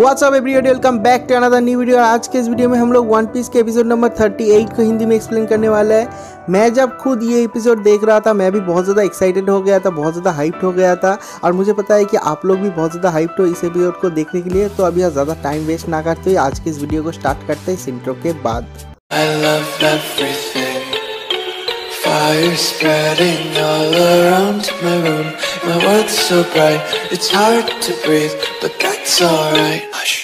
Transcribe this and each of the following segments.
What's up everybody, welcome back to another new video. आज के इस वीडियो में हम लोग वन पीस के एपिसोड नंबर 38 को हिंदी में एक्सप्लेन करने वाला है। मैं जब खुद ये एपिसोड देख रहा था मैं भी बहुत ज़्यादा एक्साइटेड हो गया था, बहुत ज़्यादा हाइप्ड हो गया था और मुझे पता है कि आप लोग भी बहुत ज़्यादा हाइप्ड हो इस एपिसोड को देखने के लिए। तो अभी ज़्यादा टाइम वेस्ट ना करते हुए आज के इस वीडियो को स्टार्ट करते हैं इस इंट्रो के बाद। Fire spreading all around my room. My world's so bright, it's hard to breathe, but that's alright. Hush.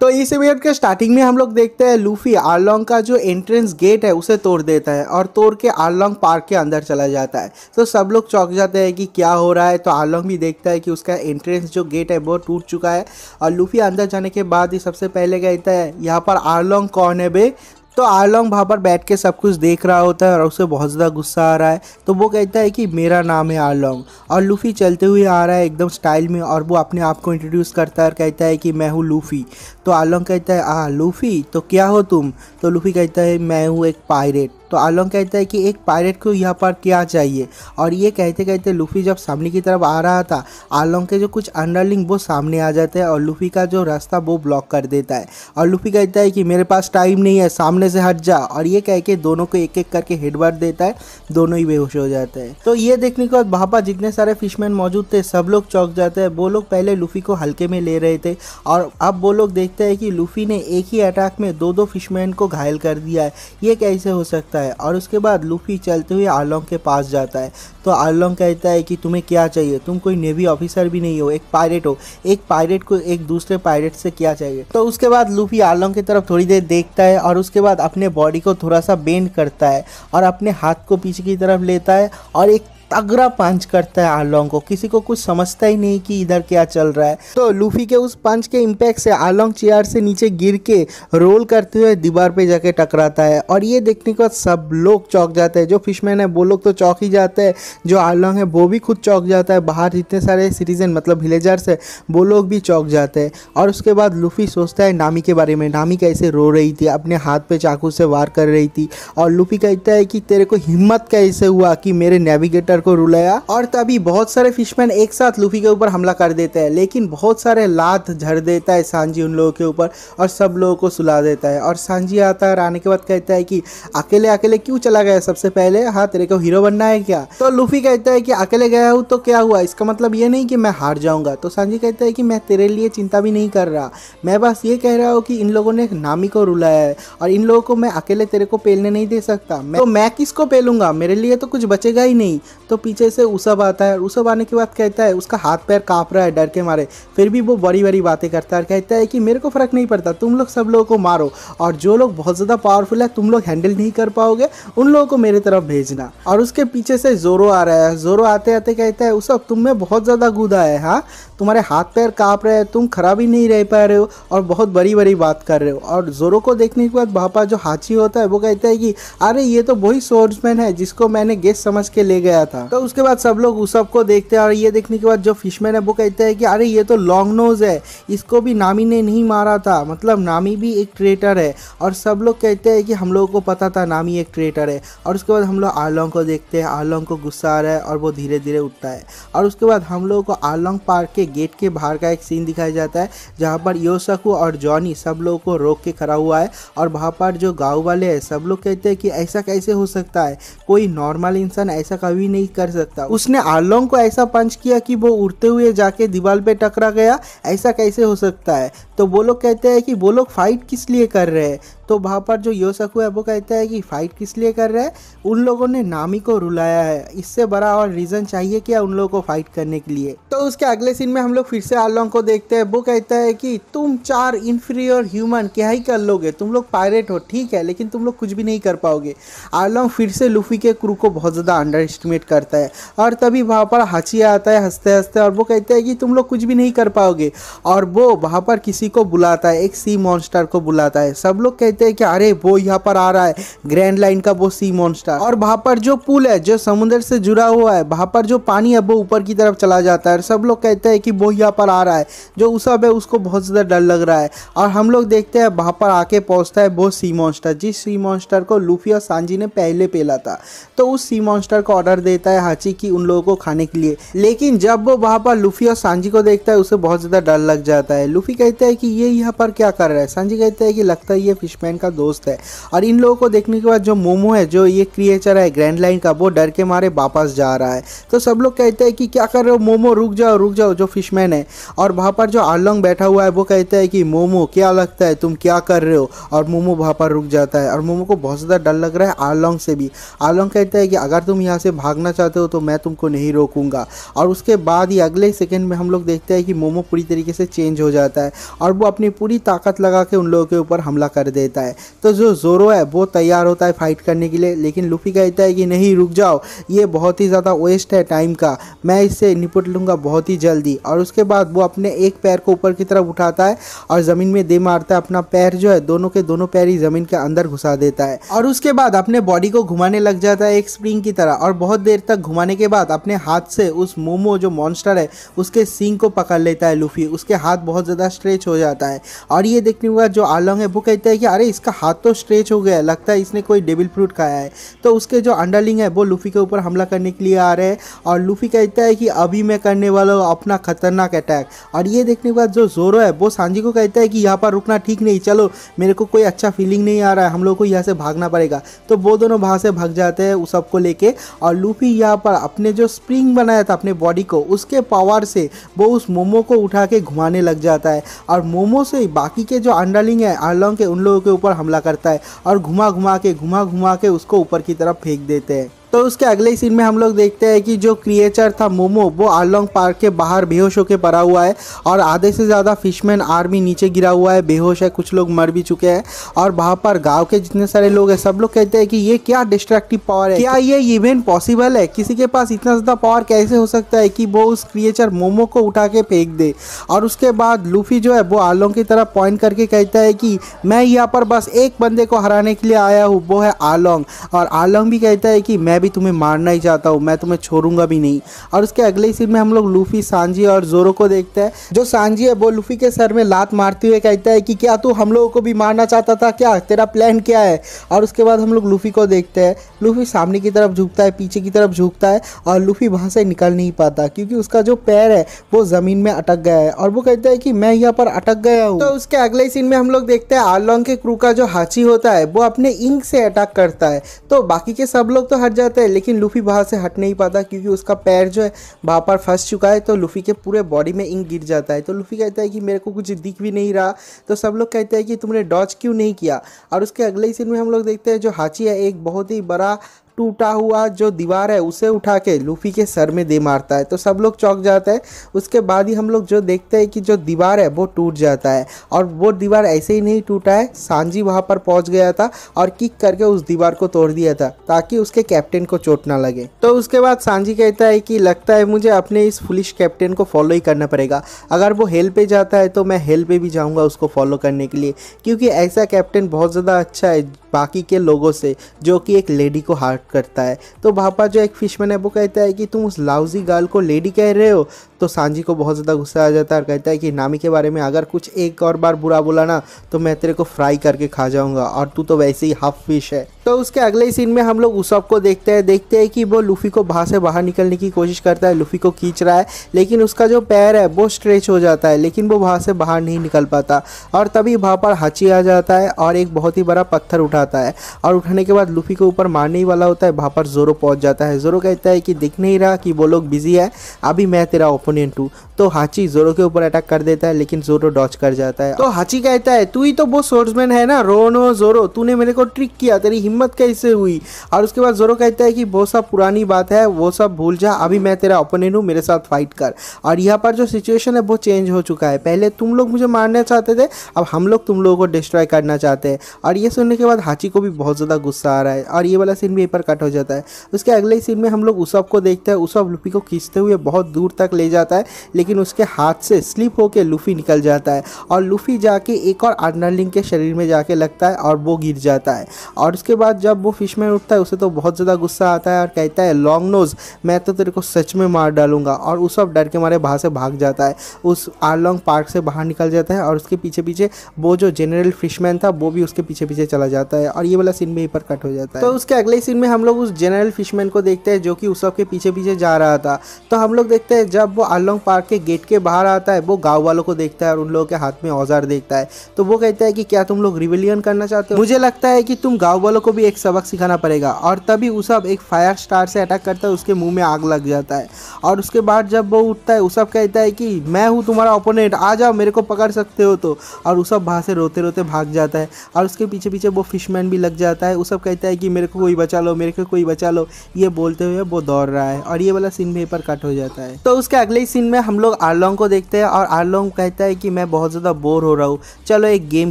तो इस एपिसोड के स्टार्टिंग में हम लोग देखते हैं लूफी आरलॉन्ग का जो एंट्रेंस गेट है उसे तोड़ देता है और तोड़ के आरलॉन्ग पार्क के अंदर चला जाता है। तो सब लोग चौंक जाते हैं कि क्या हो रहा है। तो आरलॉन्ग भी देखता है कि उसका एंट्रेंस जो गेट है वो टूट चुका है और लूफी अंदर जाने के बाद ही सबसे पहले कहता है यहाँ पर आरलॉन्ग कौन है बे। तो आरलॉन्ग वहाँ पर बैठ के सब कुछ देख रहा होता है और उसे बहुत ज़्यादा गुस्सा आ रहा है। तो वो कहता है कि मेरा नाम है आरलॉन्ग और लूफी चलते हुए आ रहा है एकदम स्टाइल में और वो अपने आप को इंट्रोड्यूस करता है और कहता है कि मैं हूँ लूफी। तो आरलॉन्ग कहता है लूफी तो क्या हो तुम। तो लूफी कहता है मैं हूँ एक पायरेट। तो आरलॉन्ग कहता है कि एक पायरेट को यहाँ पर क्या चाहिए। और ये कहते कहते लूफी जब सामने की तरफ आ रहा था आरलॉन्ग के जो कुछ अंडरलिंग वो सामने आ जाते हैं और लूफी का जो रास्ता वो ब्लॉक कर देता है। और लूफी कहता है कि मेरे पास टाइम नहीं है, सामने से हट जा। और ये कह के दोनों को एक एक करके हेडबट देता है, दोनों ही बेहोश हो जाते हैं। तो ये देखने के बाद वहाँ पर जितने सारे फिशमैन मौजूद थे सब लोग चौंक जाते हैं। वो लोग पहले लूफी को हल्के में ले रहे थे और अब वो लोग देखते हैं कि लूफी ने एक ही अटैक में दो फिशमैन को घायल कर दिया है, ये कैसे हो सकता है। और उसके बाद लूफी चलते हुए आरलॉन्ग के पास जाता है। तो आरलॉन्ग कहता है कि तुम्हें क्या चाहिए, तुम कोई नेवी ऑफिसर भी नहीं हो, एक पायरेट हो, एक पायरेट को एक दूसरे पायरेट से क्या चाहिए। तो उसके बाद लूफी आरलॉन्ग की तरफ थोड़ी देर देखता है और उसके बाद अपने बॉडी को थोड़ा सा बेंड करता है और अपने हाथ को पीछे की तरफ लेता है और एक तगड़ा पंच करता है आरलॉन्ग को। किसी को कुछ समझता ही नहीं कि इधर क्या चल रहा है। तो लूफी के उस पंच के इम्पैक्ट से आरलॉन्ग चेयर से नीचे गिर के रोल करते हुए दीवार पे जाके टकराता है। और ये देखने के बाद सब लोग चौंक जाते हैं। जो फिशमैन है वो लोग तो चौंक ही जाते हैं, जो आरलॉन्ग है वो भी खुद चौंक जाता है, बाहर जितने सारे सिटीजन मतलब विलेजर्स है वो लोग भी चौंक जाते हैं। और उसके बाद लूफी सोचता है नामी के बारे में, नामी कैसे रो रही थी, अपने हाथ पे चाकू से वार कर रही थी। और लूफी कहता है कि तेरे को हिम्मत कैसे हुआ कि मेरे नेविगेटर को रुलाया। और तभी बहुत सारे फिशमैन एक साथ लूफी के ऊपर हमला कर देते हैं, लेकिन बहुत सारे लात झड़ देता है सांजी उन लोगों के ऊपर और सब लोगों को सुला देता है। और सांजी आता है और आने के बाद कहता है कि अकेले अकेले क्यों चला गया सबसे पहले, हाँ तेरे को हीरो बनना है क्या। तो लूफी कहता है कि अकेले गया हूँ तो क्या हुआ, इसका मतलब ये नहीं कि मैं हार जाऊंगा। तो सांजी कहता है कि मैं तेरे लिए चिंता भी नहीं कर रहा, मैं बस ये कह रहा हूँ कि इन लोगों ने नामी को रुलाया है और इन लोगों को मैं अकेले तेरे को पेलने नहीं दे सकता। तो मैं किसको पेलूंगा, मेरे लिए तो कुछ बचेगा ही नहीं। तो पीछे से उसब आता है और उसब आने के बाद कहता है उसका हाथ पैर कांप रहा है डर के मारे, फिर भी वो बड़ी बड़ी बातें करता है और कहता है कि मेरे को फर्क नहीं पड़ता, तुम लोग सब लोगों को मारो और जो लोग बहुत ज़्यादा पावरफुल है तुम लोग हैंडल नहीं कर पाओगे उन लोगों को मेरे तरफ भेजना। और उसके पीछे से जोरो आ रहा है। जोरो आते आते कहता है उसब तुम में बहुत ज़्यादा गुदा है, हाँ तुम्हारे हाथ पैर काँप रहे हैं, तुम खराब ही नहीं रह पा रहे हो और बहुत बड़ी बड़ी बात कर रहे हो। और जोरो को देखने के बाद वहाँ पर जो हाची होता है वो कहता है कि अरे ये तो वही स्वॉर्ड्समैन है जिसको मैंने गेस्ट समझ के ले गया था। तो उसके बाद सब लोग उस सब को देखते हैं और ये देखने के बाद जो फिशमैन है वो कहता है कि अरे ये तो लॉन्ग नोज है, इसको भी नामी ने नहीं मारा था, मतलब नामी भी एक ट्रेटर है। और सब लोग कहते हैं कि हम लोगों को पता था नामी एक ट्रेटर है। और उसके बाद हम लोग आरलॉन्ग को देखते हैं, आरलॉन्ग को गुस्सा आ रहा है और वो धीरे धीरे उठता है। और उसके बाद हम लोगों को आरलॉन्ग पार्क के गेट के बाहर का एक सीन दिखाया जाता है जहाँ पर योसाकू और जॉनी सब लोगों को रोक के खड़ा हुआ है। और वहाँ पर जो गाँव वाले हैं सब लोग कहते हैं कि ऐसा कैसे हो सकता है, कोई नॉर्मल इंसान ऐसा कभी नहीं कर सकता, उसने आरलॉन्ग को ऐसा पंच किया कि वो उड़ते हुए जाके दीवार पे टकरा गया, ऐसा कैसे हो सकता है। तो वो लोग कहते हैं कि वो लोग फाइट किस लिए कर रहे हैं। तो वहाँ पर जो योसाकू है वो कहता है कि फाइट किस लिए कर रहे हैं, उन लोगों ने नामी को रुलाया है, इससे बड़ा और रीज़न चाहिए क्या उन लोगों को फाइट करने के लिए। तो उसके अगले सीन में हम लोग फिर से आरलॉन्ग को देखते हैं। वो कहता है कि तुम 4 इन्फीरियर ह्यूमन क्या ही कर लोगे, तुम लोग पायरेट हो ठीक है लेकिन तुम लोग कुछ भी नहीं कर पाओगे। आरलॉन्ग फिर से लूफी के क्रू को बहुत ज़्यादा अंडर एस्टिमेट करता है और तभी वहाँ पर हाची आता है हंसते हंसते और वो कहता है कि तुम लोग कुछ भी नहीं कर पाओगे। और वो वहाँ पर किसी को बुलाता है, एक सी मॉन्स्टर को बुलाता है। सब लोग कहते हैं कि अरे वो यहाँ पर आ रहा है, ग्रैंड लाइन का वो सी मॉन्स्टर। और वहाँ पर जो पुल है जो समुद्र से जुड़ा हुआ है, वहाँ पर जो पानी है वो ऊपर की तरफ चला जाता है। सब लोग कहते हैं कि वो यहाँ पर आ रहा है। जो उसब है उसको बहुत ज़्यादा डर लग रहा है और हम लोग देखते हैं वहाँ पर आके पहुँचता है वो सी मॉन्स्टर, जिस सी मॉन्स्टर को लूफी और सांजी ने पहले पेला था। तो उस सी मॉन्स्टर को ऑर्डर देता जाता है हाची की उन लोगों को खाने के लिए। लेकिन जब वो वहाँ पर लूफी और सांजी को देखता है उसे बहुत ज़्यादा डर लग जाता है। लूफी कहता है कि ये यहाँ पर क्या कर रहा है। सांजी कहता है कि लगता है ये फिशमैन का दोस्त है। और इन लोगों को देखने के बाद जो मोमो है, जो ये क्रिएचर है ग्रैंड लाइन का, वो डर के मारे वापस जा रहा है। तो सब लोग कहते हैं कि क्या कर रहे हो मोमो, रुक जाओ, जो फिशमैन है। और वहाँ पर जो आरलोंग बैठा हुआ है वो कहता है कि मोमो क्या लगता है तुम क्या कर रहे हो। और मोमो वहाँ पर रुक जाता है और मोमो को बहुत ज़्यादा डर लग रहा है आरलोंग से भी। आरलोंग कहता है कि अगर तुम यहाँ से भागना चाहते हो तो मैं तुमको नहीं रोकूंगा। और उसके बाद ही अगले सेकंड में हम लोग देखते हैं कि मोमो पूरी तरीके से चेंज हो जाता है और वो अपनी पूरी ताकत लगा के उन लोगों के ऊपर हमला कर देता है। तो जो जोरो है वो तैयार होता है फाइट करने के लिए, लेकिन लूफी कहता है कि नहीं रुक जाओ, ये बहुत ही ज़्यादा वेस्ट है टाइम का, मैं इससे निपट लूँगा बहुत ही जल्दी। और उसके बाद वो अपने एक पैर को ऊपर की तरफ उठाता है और ज़मीन में दे मारता है। अपना पैर जो है दोनों के दोनों पैर ही ज़मीन के अंदर घुसा देता है और उसके बाद अपने बॉडी को घुमाने लग जाता है एक स्प्रिंग की तरह। और बहुत देर तक घुमाने के बाद अपने हाथ से उस मोमो जो मॉन्स्टर है उसके सींग को पकड़ लेता है लूफी। उसके हाथ बहुत ज़्यादा स्ट्रेच हो जाता है और ये देखने के बाद जो आरलोंग है वो कहता है कि अरे इसका हाथ तो स्ट्रेच हो गया है, लगता है इसने कोई डेविल फ्रूट खाया है। तो उसके जो अंडरलिंग है वो लूफी के ऊपर हमला करने के लिए आ रहे हैं और लूफी कहता है कि अभी मैं करने वाला हूँ अपना खतरनाक अटैक। और ये देखने के बाद जो जोरो है वो सांजी को कहता है कि यहाँ पर रुकना ठीक नहीं, चलो मेरे को कोई अच्छा फीलिंग नहीं आ रहा है, हम लोग को यहाँ से भागना पड़ेगा। तो वो दोनों वहाँ से भाग जाते हैं उस सबको लेके और लूफी यहाँ पर अपने जो स्प्रिंग बनाया था अपने बॉडी को, उसके पावर से वो उस मोमो को उठा के घुमाने लग जाता है और मोमो से बाकी के जो अंडरलिंग है आरलोंग के उन लोगों के ऊपर हमला करता है और घुमा घुमा के उसको ऊपर की तरफ फेंक देते हैं। तो उसके अगले सीन में हम लोग देखते हैं कि जो क्रिएचर था मोमो वो आरलोंग पार्क के बाहर बेहोश होकर पड़ा हुआ है और आधे से ज़्यादा फिशमैन आर्मी नीचे गिरा हुआ है, बेहोश है, कुछ लोग मर भी चुके हैं। और वहाँ पर गांव के जितने सारे लोग हैं सब लोग कहते हैं कि ये क्या डिस्ट्रक्टिव पावर है, क्या ये इवेंट पॉसिबल है, किसी के पास इतना ज़्यादा पावर कैसे हो सकता है कि वो उस क्रिएचर मोमो को उठा के फेंक दे। और उसके बाद लूफी जो है वो आरलोंग की तरफ पॉइंट करके कहता है कि मैं यहाँ पर बस एक बंदे को हराने के लिए आया हूँ, वो है आरलोंग। और आरलोंग भी कहता है कि मैं भी तुम्हें मारना ही चाहता हूँ, मैं तुम्हें छोड़ूंगा भी नहीं। और उसके अगले सीन में हम लोग लूफी, सांजी और जोरो को देखते हैं। जो सांजी है वो लूफी के सर में लात मारते हुए कहता है कि क्या तू हम लोगों को भी मारना चाहता था, क्या तेरा प्लान क्या है। और उसके बाद हम लोग लूफी को देखते हैं, लूफी सामने की तरफ झुकता है, पीछे की तरफ झुकता है और लूफी वहाँ से निकल नहीं पाता क्योंकि उसका जो पैर है वो ज़मीन में अटक गया है और वो कहता है कि मैं यहाँ पर अटक गया हूँ। तो उसके अगले सीन में हम लोग देखते हैं आरलोंग के क्रू का जो हाची होता है वो अपने इंक से अटैक करता है। तो बाकी के सब लोग तो हट जाते हैं लेकिन लूफी वहाँ से हट नहीं पाता क्योंकि उसका पैर जो है वहाँ पर फंस चुका है। तो लूफी के पूरे बॉडी में इंक गिर जाता है। तो लूफी कहता है कि मेरे को कुछ दिख भी नहीं रहा। तो सब लोग कहते हैं कि तुमने डॉज क्यों नहीं किया। और उसके अगले ही सीन में हम लोग देखते हैं जो हाची है एक बहुत ही बड़ा टूटा हुआ जो दीवार है उसे उठा के लूफी के सर में दे मारता है। तो सब लोग चौंक जाते हैं। उसके बाद ही हम लोग जो देखते हैं कि जो दीवार है वो टूट जाता है और वो दीवार ऐसे ही नहीं टूटा है, सांजी वहाँ पर पहुँच गया था और किक करके उस दीवार को तोड़ दिया था ताकि उसके कैप्टन को चोट ना लगे। तो उसके बाद सांजी कहता है कि लगता है मुझे अपने इस फुलिश कैप्टन को फॉलो ही करना पड़ेगा, अगर वो हेल पे जाता है तो मैं हेल पे भी जाऊँगा उसको फॉलो करने के लिए, क्योंकि ऐसा कैप्टन बहुत ज़्यादा अच्छा है बाकी के लोगों से जो कि एक लेडी को हार्ट करता है। तो वहाँ पर जो एक फिशमैन है वो कहता है कि तुम उस लाउजी गर्ल को लेडी कह रहे हो। तो सांजी को बहुत ज़्यादा गुस्सा आ जाता है और कहता है कि नामी के बारे में अगर कुछ एक और बार बुरा बोला ना तो मैं तेरे को फ्राई करके खा जाऊंगा और तू तो वैसे ही हाफ फिश है। तो उसके अगले ही सीन में हम लोग उसब को देखते हैं कि वो लूफी को वहाँ से बाहर निकलने की कोशिश करता है, लूफी को खींच रहा है लेकिन उसका जो पैर है वो स्ट्रेच हो जाता है लेकिन वो वहाँ से बाहर नहीं निकल पाता। और तभी वहाँ पर हाची आ जाता है और एक बहुत ही बड़ा पत्थर उठाता है और उठाने के बाद लूफी के ऊपर मारने ही वाला होता है। वहाँ पर जोरो पहुँच जाता है। जोरो कहता है कि दिख नहीं रहा कि वो लोग बिजी है, अभी मैं तेरा ओपोनेंट हूँ। तो हाची जोरो के ऊपर अटैक कर देता है लेकिन जोरो डॉच कर जाता है। तो हाची कहता है तू ही तो वो सोर्समैन है ना रोनो जोरो, तूने मेरे को ट्रिक किया, तेरी हिम्मत कैसे हुई। और उसके बाद जोरो कहता है कि वो सब पुरानी बात है, वो सब भूल जा, अभी मैं तेरा ओपोनेंट हूँ, मेरे साथ फाइट कर। और यहाँ पर जो सिचुएशन है वो चेंज हो चुका है, पहले तुम लोग मुझे मारना चाहते थे, अब हम लोग तुम लोगों को डिस्ट्रॉय करना चाहते हैं। और ये सुनने के बाद हाची को भी बहुत ज़्यादा गुस्सा आ रहा है और ये वाला सीन भी यहीं पर कट हो जाता है। उसके अगले सीन में हम लोग उसब को देखते हैं, उसब लूफी को खींचते हुए बहुत दूर तक ले जाता है लेकिन उसके हाथ से स्लिप होकर लूफी निकल जाता है और लूफी जाके एक और अंडरलिंग के शरीर में जाके लगता है और वो गिर जाता है। और उसके बाद जब वो फिशमैन उठता है उसे तो बहुत ज़्यादा गुस्सा आता है और कहता है लॉन्ग नोज, मैं तो तेरे को सच में मार डालूंगा। और उसब डर के मारे वहाँ से भाग जाता है, उस आरलोंग पार्क से बाहर निकल जाता है और उसके पीछे पीछे वो जो जनरल फिशमैन था वो भी उसके पीछे पीछे चला जाता है और ये वाला सीन में यहीं पर कट हो जाता है। तो उसके अगले सीन में हम हम लोग उस जनरल फिशमैन को देखते हैं जो कि उस सब के पीछे पीछे जा रहा था। तो हम लोग देखते हैं जब वो आरलोंग पार्क के गेट के बाहर आता है, वो गाँव वालों को देखता है और उन लोगों के हाथ में औजार देखता है। तो वो कहता है कि क्या तुम लोग रिवेलियन करना चाहते हो? मुझे लगता है कि तुम गाँव वालों को भी एक सबक सिखाना पड़ेगा। और तभी उसब एक फायर स्टार से अटैक करता है, उसके मुंह में आग लग जाता है। और उसके बाद जब वो उठता है, उसब कहता है कि मैं हूँ तुम्हारा ओपोनेंट, आ जाओ, मेरे को पकड़ सकते हो। तो और उसब वहाँ से रोते रोते भाग जाता है और उसके पीछे पीछे वो फिशमैन भी लग जाता है। उसब कहता है कि मेरे को कोई बचा लो, मेरे को कोई बचा लो, ये बोलते हुए वो दौड़ रहा है। और ये वाला सीन भी पर कट हो जाता है। तो उसके अगले ही सीन में हम लोग आरलोंग को देखते हैं और आरलोंग कहता है कि मैं बहुत ज़्यादा बोर हो रहा हूँ, चलो एक गेम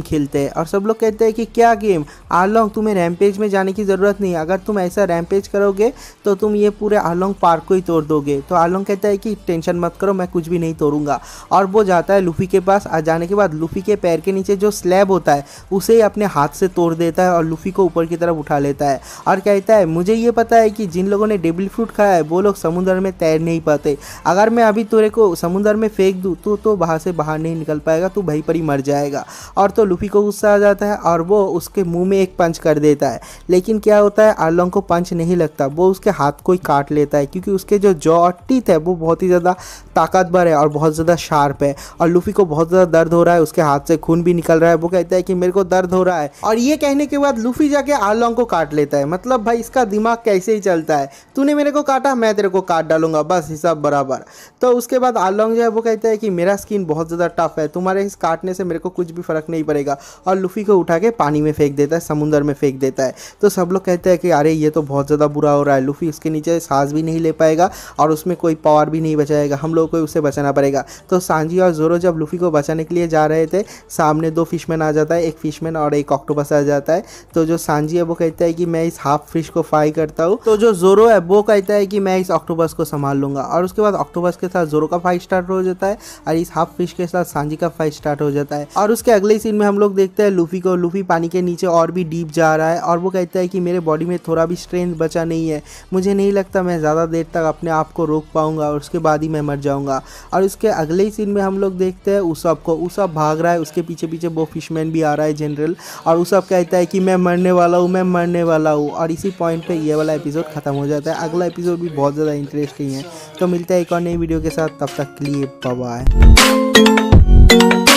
खेलते हैं। और सब लोग कहते हैं कि क्या गेम? आरलोंग, तुम्हें रैम्पेज में जाने की ज़रूरत नहीं, अगर तुम ऐसा रैम्पेज करोगे तो तुम ये पूरे आरलोंग पार्क को ही तोड़ दोगे। तो आरलोंग कहता है कि टेंशन मत करो, मैं कुछ भी नहीं तोड़ूंगा। और वो जाता है लूफी के पास। आ जाने के बाद लूफी के पैर के नीचे जो स्लैब होता है उसे ही अपने हाथ से तोड़ देता है और लूफी को ऊपर की तरफ उठा लेता है और कहता है मुझे ये पता है कि जिन लोगों ने डेविल फ्रूट खाया है वो लोग समुद्र में तैर नहीं पाते। अगर मैं अभी तेरे को समुद्र में फेंक दूँ तो वहाँ से बाहर नहीं निकल पाएगा, तू वहीं पर ही मर जाएगा। और तो लूफी को गुस्सा आ जाता है और वो उसके मुंह में एक पंच कर देता है। लेकिन क्या होता है, आरलोंग को पंच नहीं लगता, वो उसके हाथ को ही काट लेता है क्योंकि उसके जो जॉ और टीथ है वो बहुत ही ज़्यादा ताकतवर है और बहुत ज़्यादा शार्प है। और लूफी को बहुत ज़्यादा दर्द हो रहा है, उसके हाथ से खून भी निकल रहा है। वो कहता है कि मेरे को दर्द हो रहा है। और ये कहने के बाद लूफी जाके आरलोंग को काट लेता है। मतलब भाई इसका दिमाग कैसे ही चलता है, तूने मेरे को काटा, मैं तेरे को काट डालूंगा, बस हिसाब बराबर। तो उसके बाद आरलोंग जो है वो कहता है कि मेरा स्किन बहुत ज़्यादा टफ है, तुम्हारे इस काटने से मेरे को कुछ भी फर्क नहीं पड़ेगा। और लूफी को उठा के पानी में फेंक देता है, समुद्र में फेंक देता है। तो सब लोग कहते हैं कि अरे ये तो बहुत ज़्यादा बुरा हो रहा है, लूफी इसके नीचे सांस भी नहीं ले पाएगा और उसमें कोई पावर भी नहीं बचाएगा, हम लोग को उसे बचाना पड़ेगा। तो सांजी और जोरो जब लूफी को बचाने के लिए जा रहे थे, सामने दो फिशमैन आ जाता है, एक फिशमैन और एक ऑक्टोपस आ जाता है। तो जो सांजी है वो कहता है कि मैं इस हाफ फिश को फ्राई करता हूँ। तो जो जोरो है वो कहता है कि मैं इस ऑक्टोपस को संभाल लूंगा। और उसके बाद ऑक्टोपस के साथ जोरो का फाइट स्टार्ट हो जाता है और इस हाफ फिश के साथ सांजी का फाइट स्टार्ट हो जाता है। और उसके अगले सीन में हम लोग देखते हैं लूफी को, लूफी पानी के नीचे और भी डीप जा रहा है और वो कहता है कि मेरे बॉडी में थोड़ा भी स्ट्रेंथ बचा नहीं है, मुझे नहीं लगता मैं ज़्यादा देर तक अपने आप को रोक पाऊंगा और उसके बाद ही मैं मर जाऊंगा। और उसके अगले ही सीन में हम लोग देखते हैं उसब को, उसब भाग रहा है, उसके पीछे पीछे वो फिशमैन भी आ रहा है जनरल। और उसब कहता है कि मैं मरने वाला हूँ, मैं मरने वाला हूँ। और इसी पॉइंट पे ये वाला एपिसोड खत्म हो जाता है। अगला एपिसोड भी बहुत ज़्यादा इंटरेस्टिंग है। तो मिलता है एक और नई वीडियो के साथ, तब तक के लिए बाय बाय।